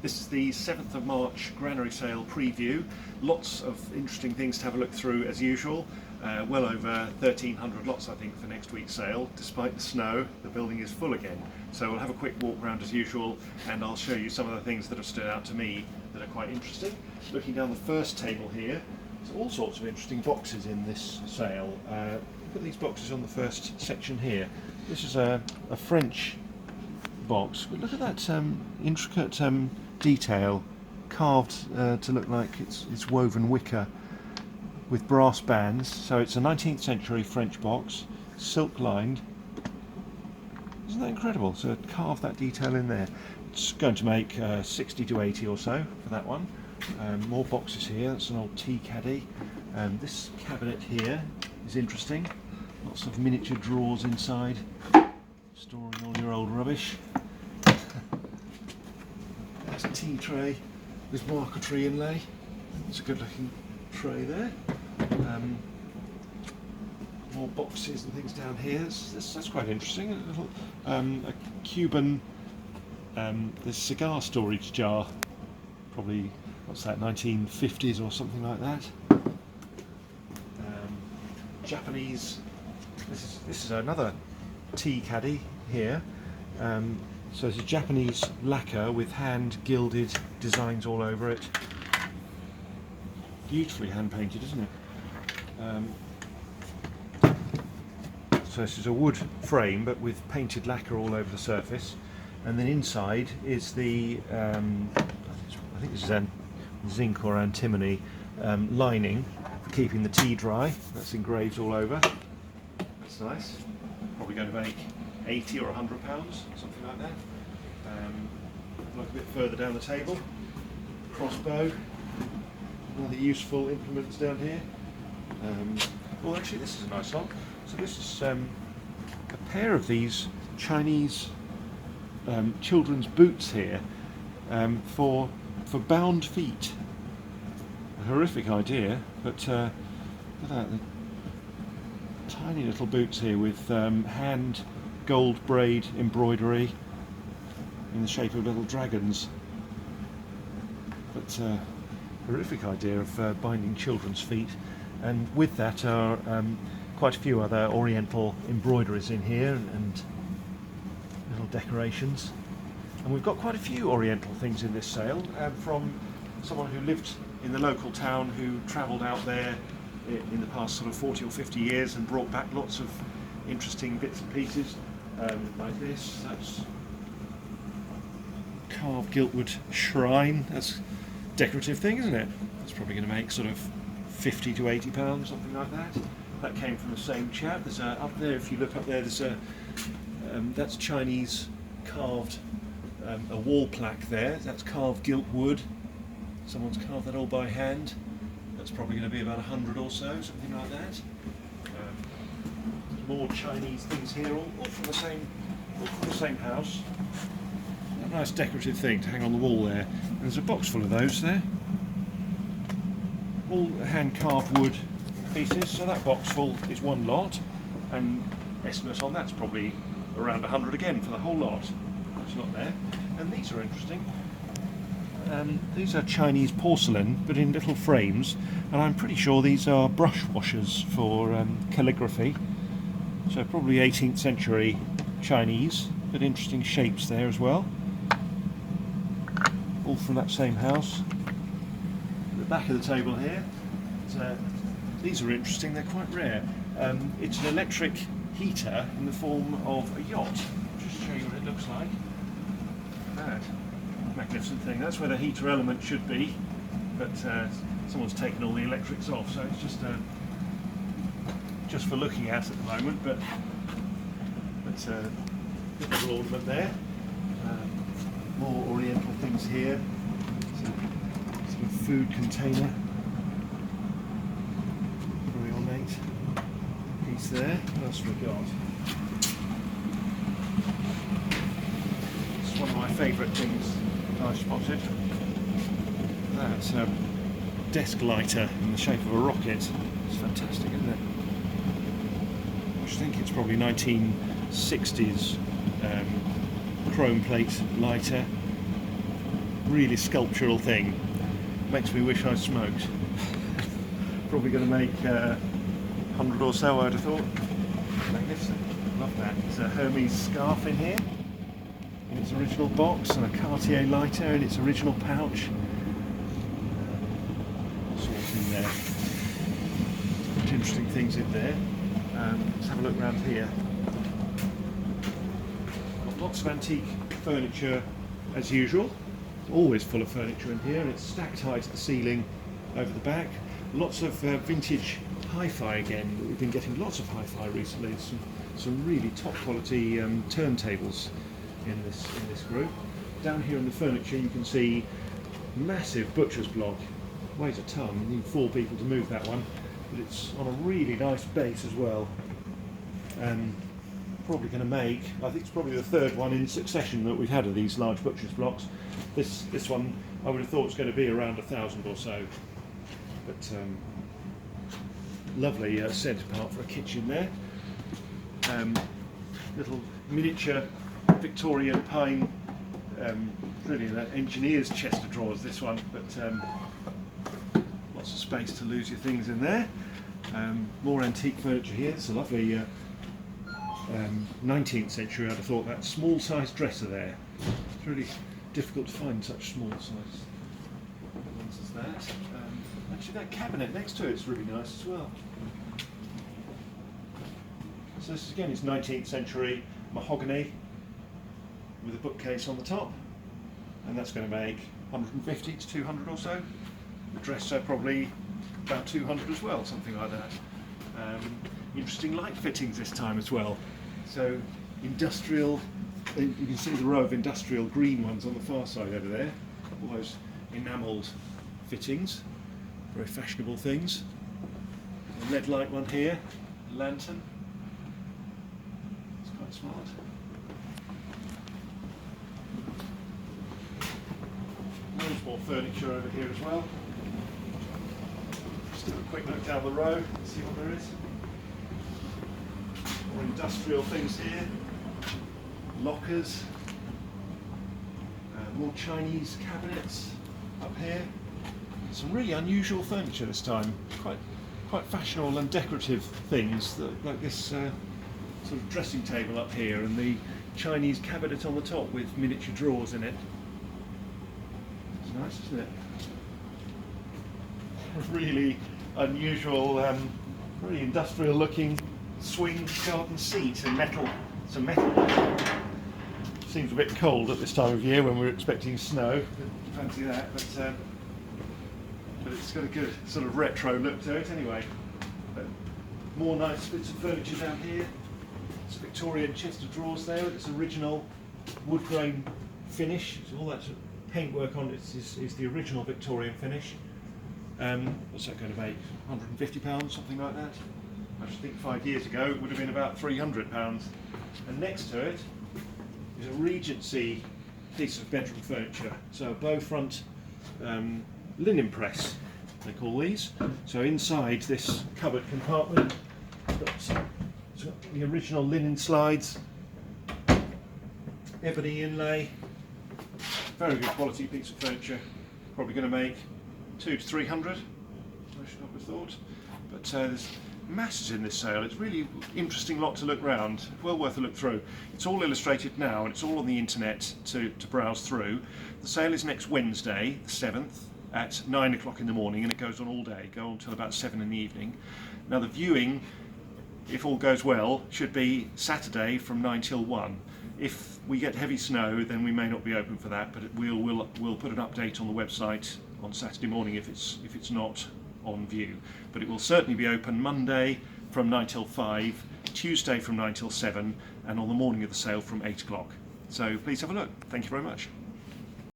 This is the 7th of March Granary Sale preview. Lots of interesting things to have a look through as usual. Well over 1,300 lots I think for next week's sale. Despite the snow, the building is full again. So we'll have a quick walk around as usual and I'll show you some of the things that have stood out to me that are quite interesting. Looking down the first table here, there's all sorts of interesting boxes in this sale. Look at these boxes on the first section here. This is a French box, but look at that intricate detail, carved to look like it's woven wicker with brass bands. So it's a 19th century French box, silk lined. Isn't that incredible? So carve that detail in there. It's going to make 60 to 80 or so for that one. More boxes here. That's an old tea caddy. This cabinet here is interesting. Lots of miniature drawers inside, storing all your old rubbish. There's a tea tray with marquetry inlay. It's a good looking tray there. More boxes and things down here. That's quite interesting. A little a Cuban this cigar storage jar. Probably, what's that, 1950s or something like that. Japanese. This is another tea caddy here. So it's a Japanese lacquer with hand gilded designs all over it. Beautifully hand painted, isn't it? So this is a wood frame but with painted lacquer all over the surface, and then inside is the I think this is zinc or antimony lining for keeping the tea dry. That's engraved all over. That's nice. Probably going to make 80 or 100 pounds, something like that. Look a bit further down the table. Crossbow. Other useful implements down here. Well, actually, this is a nice one. So this is a pair of these Chinese children's boots here for bound feet. A horrific idea, but look at that. The tiny little boots here with hand gold braid embroidery in the shape of little dragons. But horrific idea of binding children's feet, and with that are quite a few other oriental embroideries in here and little decorations. And we've got quite a few oriental things in this sale from someone who lived in the local town, who travelled out there in the past sort of 40 or 50 years and brought back lots of interesting bits and pieces like this. That's carved giltwood shrine. That's decorative thing, isn't it? That's probably going to make sort of 50 to 80 pounds, something like that. That came from the same chap. There's up there, if you look up there, there's that's Chinese carved, a wall plaque there. That's carved gilt wood. Someone's carved that all by hand. That's probably going to be about 100 or so, something like that. More Chinese things here, all from the same house. A nice decorative thing to hang on the wall there. And there's a box full of those there. All hand-carved wood pieces, so that box full is one lot, and estimate on that's probably around 100 again for the whole lot. It's not there. And these are interesting. These are Chinese porcelain, but in little frames, and I'm pretty sure these are brush washers for calligraphy. So probably 18th century Chinese, but interesting shapes there as well. All from that same house. At the back of the table here, these are interesting, they're quite rare. It's an electric heater in the form of a yacht. I'll just show you what it looks like. That magnificent thing. That's where the heater element should be, but someone's taken all the electrics off, so it's just for looking at the moment. But little ornament there. More oriental things here. Some food container. Very ornate piece there. What else have we got? It's one of my favourite things I spotted. That's a desk lighter in the shape of a rocket. It's fantastic, isn't it? I think it's probably 1960s chrome plate lighter. really sculptural thing. Makes me wish I smoked. Probably going to make 100 or so, I'd have thought. Magnificent. Love that. There's a Hermes scarf in here in its original box, and a Cartier lighter in its original pouch. All sorts in there. Interesting things in there. Let's have a look around here. Got lots of antique furniture as usual. Always full of furniture in here, and it's stacked high to the ceiling over the back. Lots of vintage hi-fi again. We've been getting lots of hi-fi recently. Some really top quality turntables in this group. Down here in the furniture you can see massive butcher's block. Weighs a ton. You need 4 people to move that one, but it's on a really nice base as well. Probably going to make, I think it's probably the 3rd one in succession that we've had of these large butcher's blocks. This one I would have thought was going to be around 1,000 or so, but lovely centre part for a kitchen there. Little miniature Victorian pine, really an engineer's chest of drawers, this one, but lots of space to lose your things in there. More antique furniture here. It's a lovely 19th century, I'd have thought, that small sized dresser there. It's really difficult to find such small size ones as that. Actually, that cabinet next to it's really nice as well. So this again is 19th century mahogany with a bookcase on the top, and that's going to make 150 to 200 or so. The dresser probably about 200 as well, something like that. Interesting light fittings this time as well. So industrial, you can see the row of industrial green ones on the far side over there, all those enamelled fittings, very fashionable things. A LED light one here, a lantern, it's quite smart. Loads more furniture over here as well. Just have a quick look down the row and see what there is. More industrial things here, lockers, more Chinese cabinets up here. Some really unusual furniture this time, quite fashionable and decorative things, like this sort of dressing table up here and the Chinese cabinet on the top with miniature drawers in it. It's nice, isn't it? Really unusual, very industrial looking swing garden seat and some metal. Seems a bit cold at this time of year when we're expecting snow. Fancy that, but it's got a good sort of retro look to it anyway. But more nice bits of furniture down here. It's a Victorian chest of drawers there with its original wood grain finish. So all that sort of paintwork on it is the original Victorian finish. What's that going to make? £150, something like that. I just think 5 years ago it would have been about £300. And next to it is a Regency piece of bedroom furniture. So a bow front linen press, they call these. So inside this cupboard compartment, it's got the original linen slides, ebony inlay, very good quality piece of furniture. Probably going to make 200 to 300, I should have thought. But there's masses in this sale. It's really interesting lot to look round, well worth a look through. It's all illustrated now and it's all on the internet to browse through. The sale is next Wednesday, the 7th, at 9 o'clock in the morning, and it goes on all day, go on until about 7 in the evening. Now the viewing, if all goes well, should be Saturday from 9 till 1. If we get heavy snow, then we may not be open for that, but we'll put an update on the website on Saturday morning if it's not on view. But it will certainly be open Monday from 9 till 5, Tuesday from 9 till 7, and on the morning of the sale from 8 o'clock. So please have a look. Thank you very much.